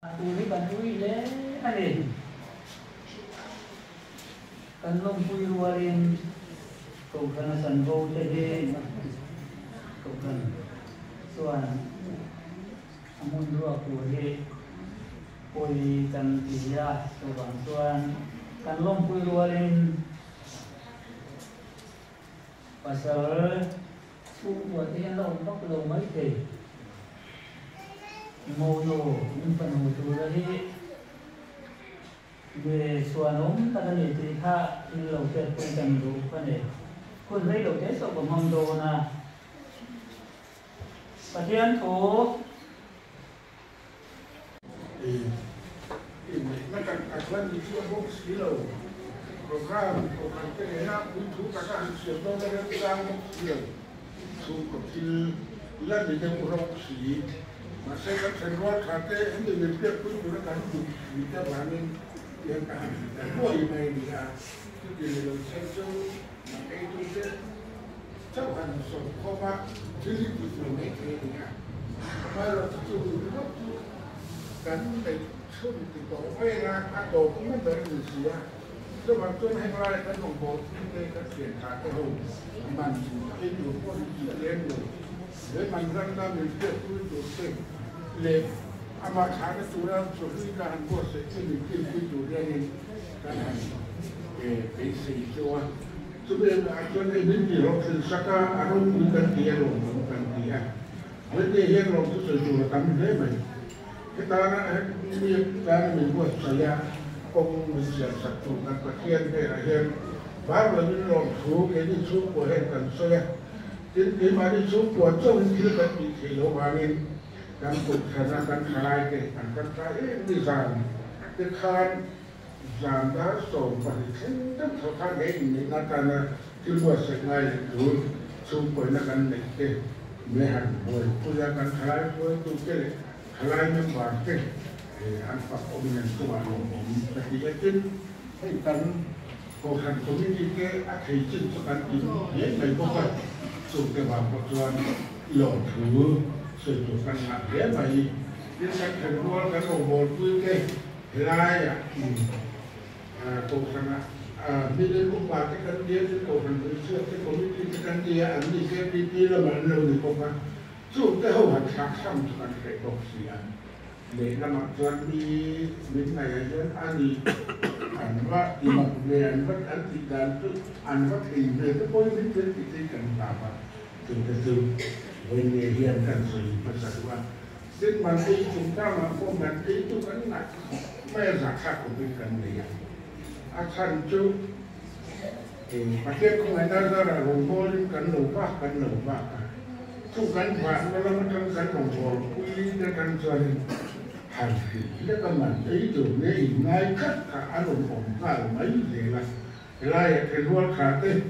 Tuli kan le alin kan long pui ruarin kau kana san go te he kau kan suan amun dua ku he poi kan tiya suan suan kan long pui ruarin pasal su buat dia long bak long mai te mono những phần hồ tu đấy về xóa nôm ta cần để tha như lầu tuyệt quân cần đủ phần này quân lấy đầu tế sổ của mong đồ na và thiên thủ nó cần quan điểm của bốc xí lầu program cái này nó cũng chú cả các hành sự đó nó đang bốc xí lầu chú có khi là để cho bốc xí mà sẽ có thành quả khá tệ anh được việc tiếp cũng được cả những việc các bạn nên hiện tại là mỗi ngày thì là cái gì là sẽ cho mà cái tôi sẽ chấp hành số kho bạc chứ gì cũng mấy cái thì cả mà là tôi nó cắn để xuống thì có phải là các đồ cũng không phải gì à cho mà tôi hay nói cái đồng bộ cái tiền cả cái hồ mình cái điều có gì lên rồi để mình ra mình tiếp tôi được tiền le ama khana tura chori ka han ko se ni ki tu re ni kan han pe se joa tu be a to ne ni ni ro se saka aron ni kan dia ro kan dia when they hear ro tu se joa tam le mai ke ta na ni ta ni ko sa ya kong mi se sa tu kan pa kien be ra hen ba la ni ro thu ke ni thu ko hen kan so ya tin ke ma ni thu ko cho ni ki ka ni ke lo ba ni kan put khana kan khalai ke kan kai ni zan ke khan zan da so pa chen ta so kha ge ni na ta na ti lo se ngai du su ko na kan ne ke me han boy tu ya kan khalai ko tu ke khalai me ba ke an pa o ni tu ma lo ta ti ya tin hai kan ko han ko ni ke a thei chin so kan ti ye mai ko ka su ke ba ko chuan lo thu sự chủ căn bản thế mà đi sang thành phố cái hồ bồn vui cái lai cổ thành đi đến lúc bà cái căn địa cái cổ thành từ xưa cái cổ cái căn địa anh đi cái đi là mà lâu thì không phải chủ cái hồ hành sắc xăm cho căn cái cổ xì để làm mặt tròn đi bên này dân anh đi anh vắt đi mặt về anh vắt anh đi đàn chút anh vắt thì về cái bối bên trên thì cần làm từ cái từ với nghề hiện cần gì mà giải quyết nên mà khi chúng ta mà không nhận ý tôi vẫn lại mê giả khác của mình cần gì à thành chú mà kia không phải ra là hồn vô nhưng cần đầu bạc chú cần vạn nó là một trong cần hồn vô quý nó cần cho nên hành thì nó có mình ý tưởng để ngay tất cả anh hồn hồn ta mấy gì là lại cái luôn khá tên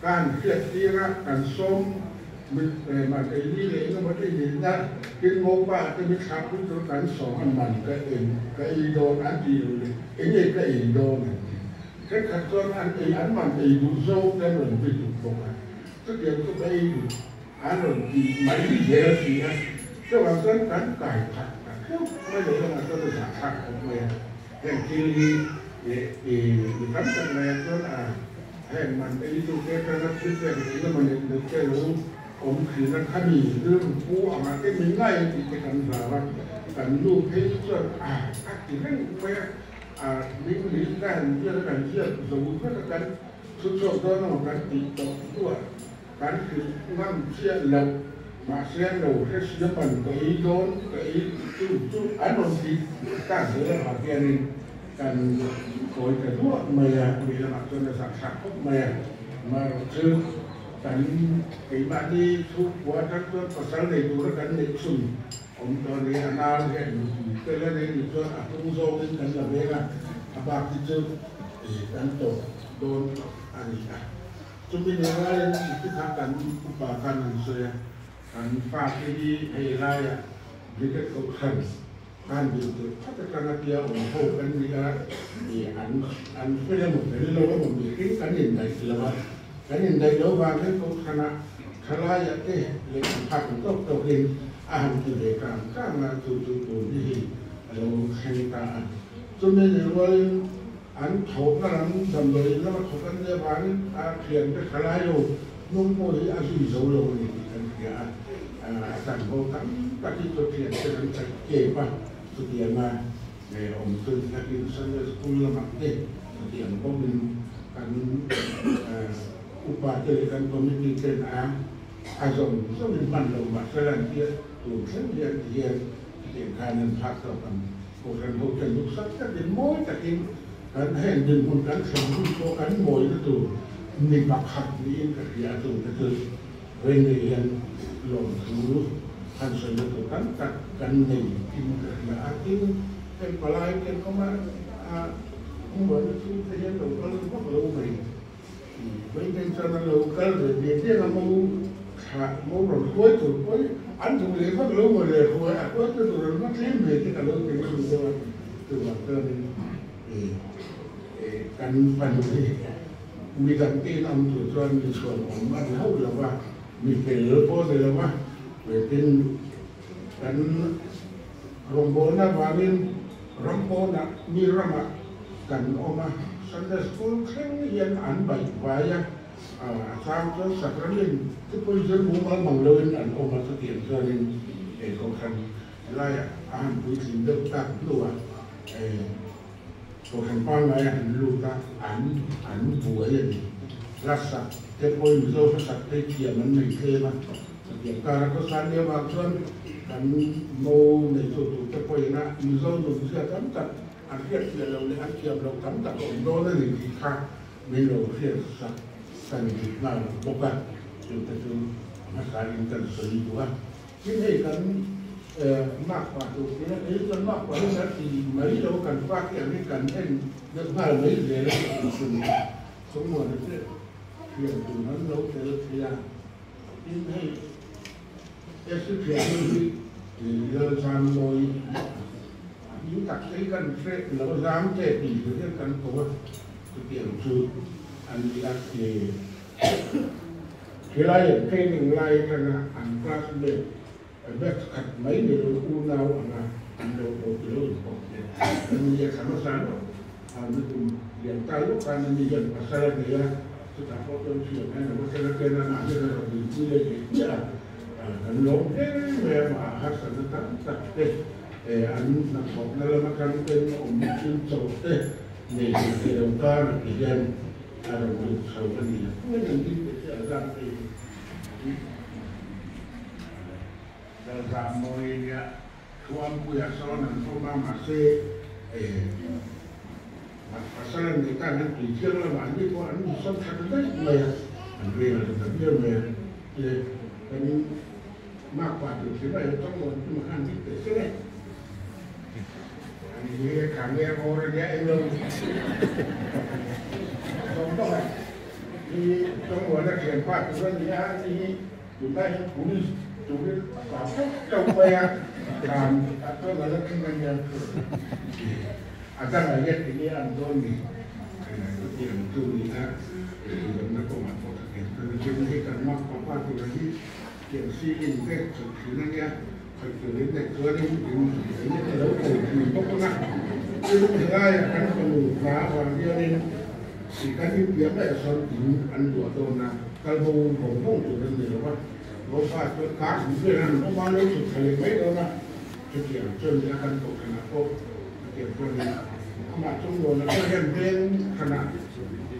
càng thiệt đi ra càng xôm mình mà cái đi lễ nó mới cái gì đó cái ngô ba cái biết sao cũng cho cảnh sổ anh mình cái ý đồ anh gì rồi cái gì cái ý đồ này cái thật con anh mình ý đủ dâu cái rồi bị đủ bột tất nhiên cái ý anh rồi thì mấy gì gì á cái bằng dân cảnh cải thật mấy điều là tôi được sản xuất của mình hiện khi thì cắm cái này cho là hiện mình ý đồ cái nó thiết kế thì nó mình được cái luôn ông khi nó khai mì รื่องcũ mà cái mình ngay thì cái cần là cần lưu thấy cho các cái này phải mình cái hành vi cái hành vi dùng rất là cần số đó nó cần tỉ trọng của cần thì ngâm chia lộc mà xe đầu cái xe bẩn cái ý đốn cái ý chú ăn một tí cả thứ là họ kia nên cần coi cái thuốc mày vì là mặt cho nó sẵn sàng thuốc mày mà chưa cảnh cái bạn đi thu qua các cái cơ sở này tôi đã cảnh để sùng ông cho nên anh nào cái cái này thì cho không do nên cảnh là về là bạc thì chưa thì cảnh tổ đồn anh ấy chúng mình nói lên cái thằng cảnh bà cảnh làm sao cảnh pha cái gì hay là cái câu thần cảnh điều tự phát cái cảnh kia ủng hộ cảnh gì đó thì anh phải là một cái lâu một cái cảnh nhìn này là vậy cái nhìn đầy đủ và cái câu khana khala ya cái lệ phạt cũng tốt đầu tiên anh từ để càng là từ đi lo khen ta cho nên là nói anh thấu nó làm đầm bể nó thấu cái nhà bán thiền cái khai lai rồi nông môi gì dấu rồi thì cái sản vô tắm các cái thực hiện cho nó chạy kể qua thực hiện mà để ông từ các cái sân school là mặc để thực hiện có mình kan upaya kan pemikiran azam sebenarnya masalah dia tu dia kanan faktor kan bukan rusak kan dia mau tapi kan hendak pun kan semua kan mau itu ni bakat ni kerja tu itu rendah long tu kan sudah tu kan ni kerja akhir kan palai kan kemana buat itu saya lokal apa lokal ini cara lokal dia mau berkuat tu anda boleh apa lokal berkuat apa tu orang macam ni kalau kita buat tu macam ni kan pandai midanti nam tu tuan di sekolah orang tahu lah wah mikir apa tu lah wah mungkin kan rombongan bangun rombongan mirama kan oma Sunday school khen yên ảnh bảy vài sang cho sacrament cái bây giờ muốn mà bằng lời ảnh oma thực hiện cho nên để con khăn lại anh quý trình được ta luôn con khăn bao ngày anh luôn ta ảnh vui vậy rất sạch cái bây giờ nó sạch cái chuyện mình thế mà việc cả có sáng đi vào xuân kan mau này rồi tụi cái bây na giờ dùng xe cắm chặt anh biết là lâu nay anh kiệm lâu cắm chặt ổn đó là gì khác bây giờ hiện sạch thành việc nào bốc ra chúng ta cứ mà cái những cần xử lý của anh cái này cần mắc vào tụi cái đấy cần mắc vào nó thì mấy đâu cần phát hiện cái cần thêm được hai mấy để sống nguồn được hiện tụi nó lâu thì là cái này cái sự kiện thì giờ sang ngồi những các cái cần sẽ nó dám trẻ thì cái cần có thực hiện sự anh đi ăn thì cái này cái những này là ăn class để biết khát mấy điều u nào là ăn đâu có cái lối của anh đi khám phá rồi anh cũng hiện tại lúc anh đi gần và sau này là chúng ta có câu chuyện hay là có cái là làm cho nó bị như vậy thì anh lốm thế mà hát sản xuất tập thế anh làm học nó là mắc căng tên ông chuyên sâu thế để đầu ta là cái dân đồng được sâu cái gì cái nhận tin để ra thì ra môi tuan punya soalan forma masih masalah kita nanti jangan lagi kau anu sampai ada maya anu yang ada dia maya ini mak pada siapa yang tahu cuma kan kita sini ini kami orang dia elok contoh ini trong ada kian tu dia ini kita yang polis chúng ta trong bè làm tôi là cái ngành nhà ta là nhất cái ăn tôi thì có tiền tôi đi ha thì nó có mặt có thực hiện tôi trên cái cần mắc có qua từ đấy tiền si in cái thực sự nó nghe phải từ đến để tôi đi những cái đấu cổ thì không có nặng nhưng thứ hai là cái phần lá và kia nên thì cái tiếng này son tính ăn của tôi là cái vô không không từ bên này đâu nó phải cho cá những cái này nó bao nhiêu chục thầy mấy đâu mà cái kiểu chơi ra căn cột thành là tốt kiểu chơi này mà trong rồi nó có hiện lên khả năng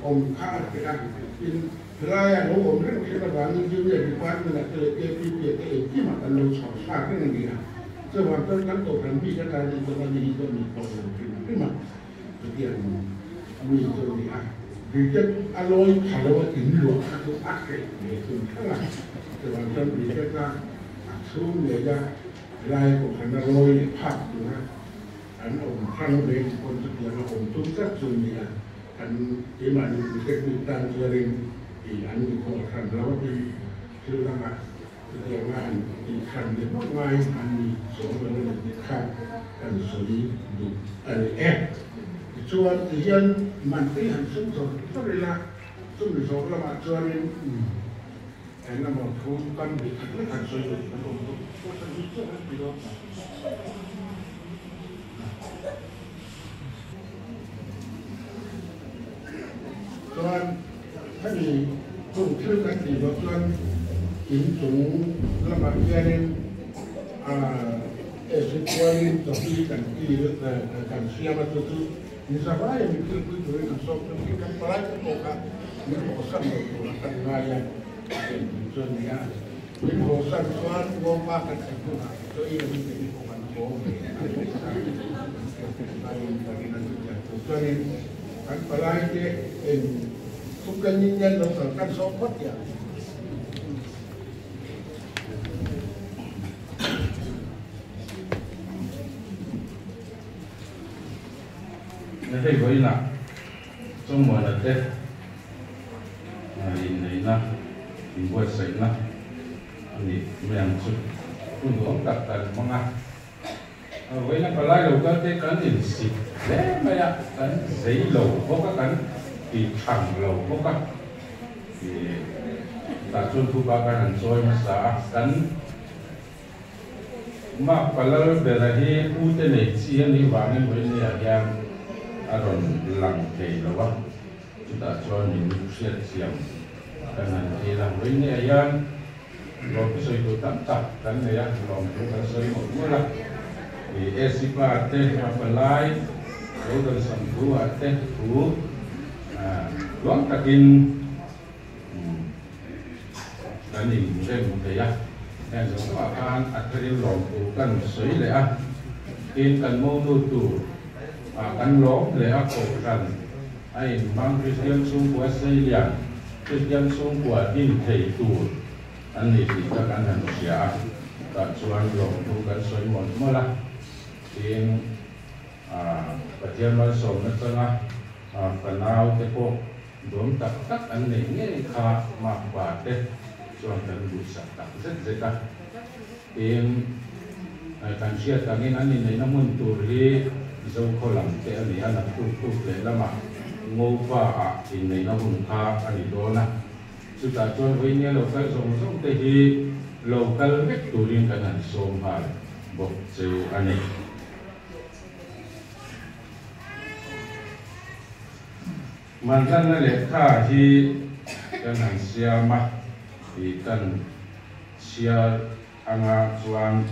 ông khá cái này in thứ hai là nó ổn rất là bán những cái việc quan như là cái việc cái mà cần lâu sỏi xa cái này gì à chứ hoàn toàn căn cột thành bị cái này thì tôi là gì tôi mình còn cái mà cái tiền mình rồi thì à vì chất alloy thảo là tính luộc các cái ác cái để dùng khá là từ bản thân bị cái ra xuống để ra lai của thành ra lôi phát được ha anh ông khăn về con thực hiện là ông tung rất rồi thì anh chỉ mà những cái việc tăng gia đình thì anh cũng có khăn đó thì chưa ra mặt thực hiện là anh thì khăn đến nước ngoài anh số vấn đề việc khác anh xử lý đủ anh ép cho thì dân mạnh cái hành sinh rồi cho nên là số là mà cho nên anh làm một khu căn bị thành xây dựng nó cũng có thành tích rất là nhiều Tuan, kami pun kan di tuan intu lama kianin esikualin tapi kan kiri kan siapa tu nisabah yang mikir itu itu sok tu kan pelajar kok ni bosan tu kan raya itu dia ni bosan tuan gompa kan itu tu ia mikir bukan kau tuan kan pelajar bukan nyanyian dokter kan sobat ya. Hei với là trong mùa là Tết này na thì buổi sáng na thì mình chụp cũng có đặt tại mong ăn với là phải lại đầu cái Tết cắn thì xịt đấy mà ya cắn giấy lẩu có các cắn thì thẳng lẩu có các thì ta chôn thu ba cái hàng xôi mà xả cắn mà phải là về là đi u tên này chia đi vào nên với này là aron lang kay lawa kita cho những siết siang kanan thì làm với này ayan lo soi tu tam tak kan ya lo tu kan soi một mula thì esipa te apalai lo dan sambu ate tu luang takin kan ni mungkin mungkin ya yang semua akan akhirnya lo tu kan soi le in kan mau tu kan lốp lệ ác cổ rằng ai mang Christian xung của Australia Christian xung của in thầy tù anh này thì các anh hàng xia đã chuan lộn tuกันsoi một mơ la tiếng và thiên văn sầu nó cho na phần nào thế cô đốm tập các anh này nghe khá mà và thế chuan cần đủ sạch tập rất dễ ta tiếng kan xia tăng in anh này nó muốn tu ri dâu khó làm thế anh ấy là tu để làm mà ngô pha thì này nó hùng pha anh ấy đó na chúng ta cho với nhau là cái giống thế thì lâu cái biết tu riêng cái này sớm phải bộc chịu anh ấy mình thân là lệ khá thì cái này xia mà thì cần xia anh chuan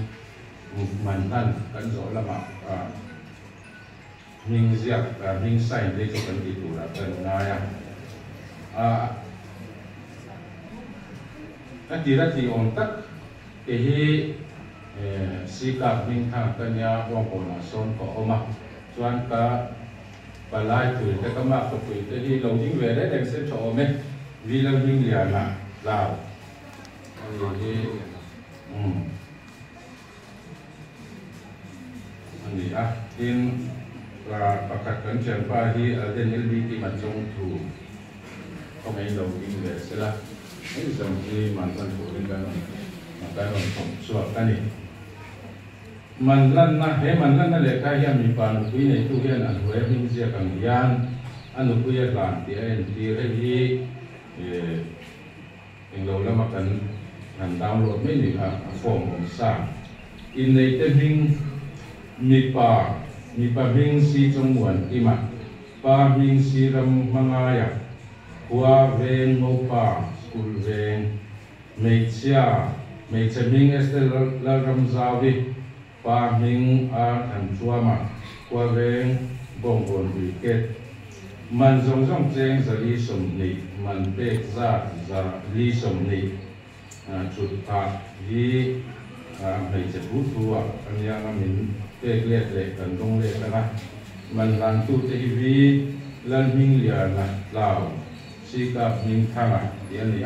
mình thân cần rõ là mà mình giặc mình sai để cho cần đi tụ là cần ngay cái gì đó thì ổn tất thì si cặp mình thằng cái nhà vòng cổ là son có mà choan cả và lại tuổi cái các mạc tuổi thì lâu những về đấy đang xem cho mình vì là mình liền là lào thì anh in là pakat kan siapa hi ada LBT macam tu kami lalu ini biasalah ini sampai mantan orang kan mantan orang suaka ni mantan na leka yang mipan ini tu yang anu yang dia kanggian anu punya ganti yang diri yang lalu makan dan download ini form besar ini tebing mipa bing si chongwan ima pa bing si ram mangaya hua veng mopa school veng meichia bing estel la ram zawi pa bing a than chuama hua veng bongbon wicket man zong cheng za li som ni man pek za li som ni chut ta hi meiche bu thua anya ngamin pek lek kan dong lek na man lan tu te vi lan ming lia na lao si ka ming thanga yan ni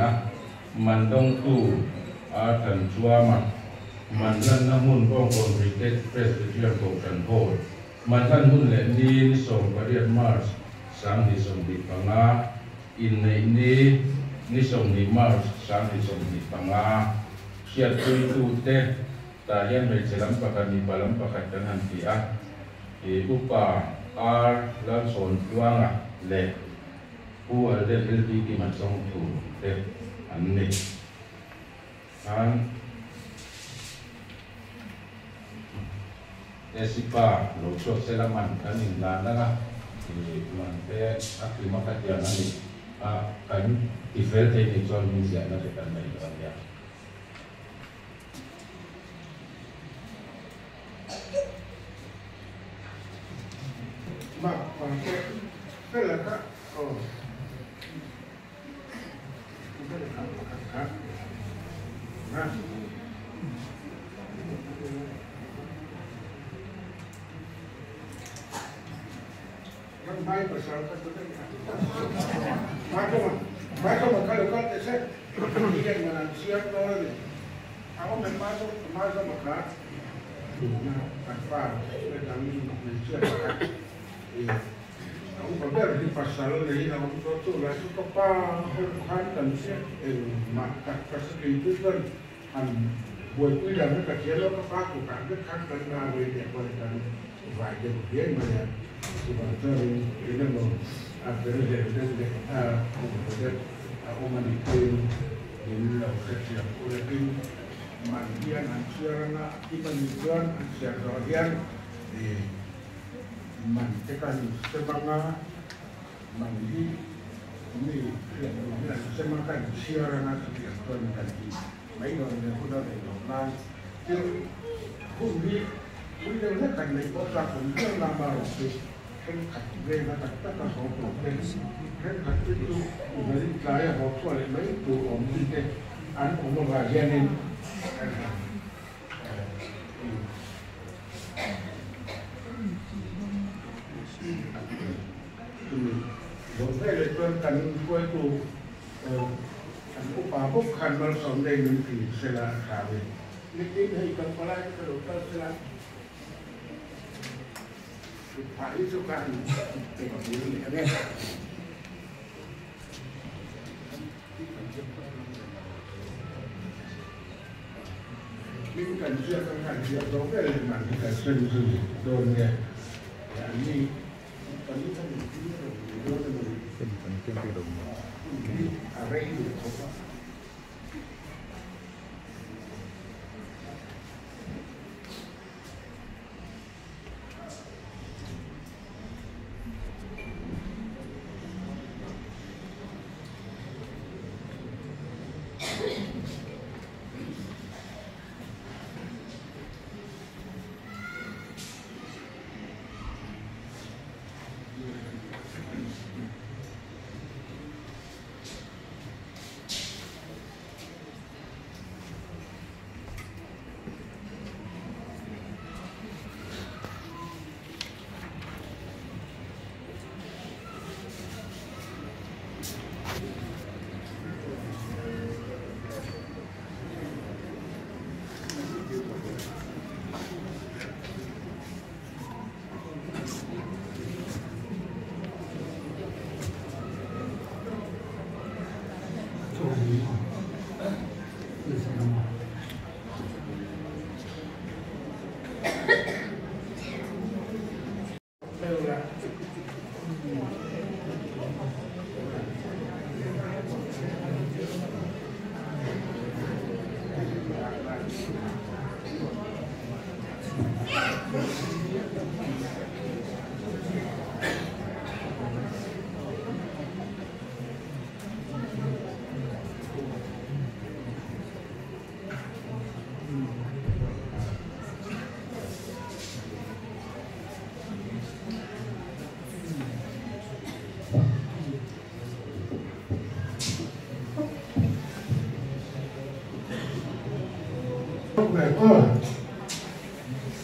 man dong tu a than chuama man lan na mun bong kon wicket presbyterian ko kan ho man lan mun le ni som pariat mars sang di som di panga in nei ni som ni mars sang di som di panga siat tu te tayan may silang pakani palang pakatanan tiya upa ar lan son tuanga le u alde LBT macam tu te anne an esipa lo cho selaman kanin lana thì mình sẽ áp dụng một cách điều này cảnh thì phải thấy thì cho mình sẽ là cái này là gì mà còn cái là các cái là các mai bersama mereka kalau kata saya yang manusia orang aku memang masuk makan tanpa kami manusia aku berbeda di pasal ini aku tu lah tu apa kan dan saya makan pasal itu kan buat kuda mereka kira apa aku kan kan ngawe dia kan wajib dia mana sebenarnya ini mau ada humanitain ini lah kerja politik mandian ansiarna ibaduan ansiarna di mantekan semangat mandi ini yang semangat siarna setiap tahun kali baik orang sudah berjalan jadi kumi udah kan nih orang pun nama itu kan katanya kata kalau kan itu dari saya waktu ada itu om itu an om bagianin boleh letakkan kue itu kan upah kan bersama dengan sila kawin ini ikan pala itu kalau sila Pak itu kan tengok dulu ni kan. Ini kan siap dokter memang kita sendiri dunia. Ya ini kan penting ada itu apa?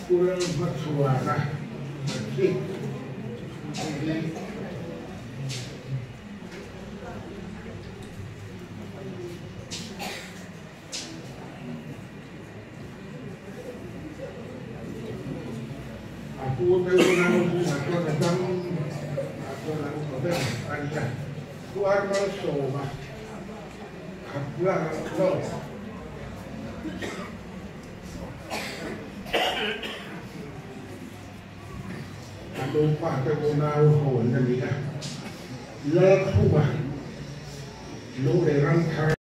Kurang bersuara, bersih. Aku datang, keluar masuk, pulang keluar. Lupa terkenal kawan dan dia, lalu lupa, lu derang